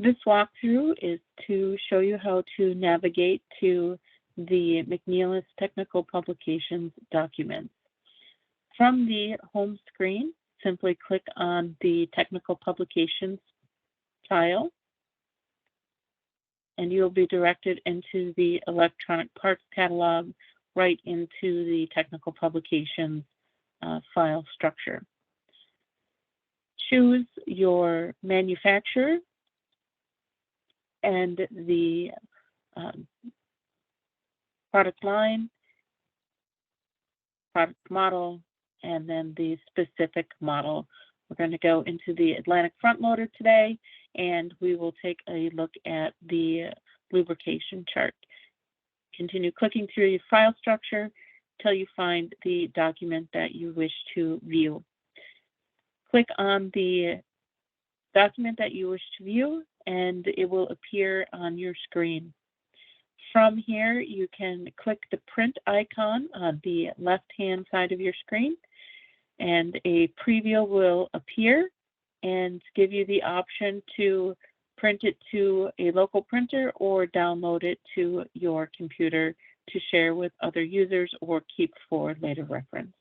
This walkthrough is to show you how to navigate to the McNeilus Technical Publications documents. From the home screen, simply click on the Technical Publications tile, and you'll be directed into the electronic parts catalog right into the Technical Publications file structure. Choose your manufacturer and the product line, product model, and then the specific model. We're going to go into the Atlantic front loader today, and we will take a look at the lubrication chart. Continue clicking through your file structure till you find the document that you wish to view. Click on the document that you wish to view, and it will appear on your screen. From here, you can click the print icon on the left-hand side of your screen, and a preview will appear and give you the option to print it to a local printer or download it to your computer to share with other users or keep for later reference.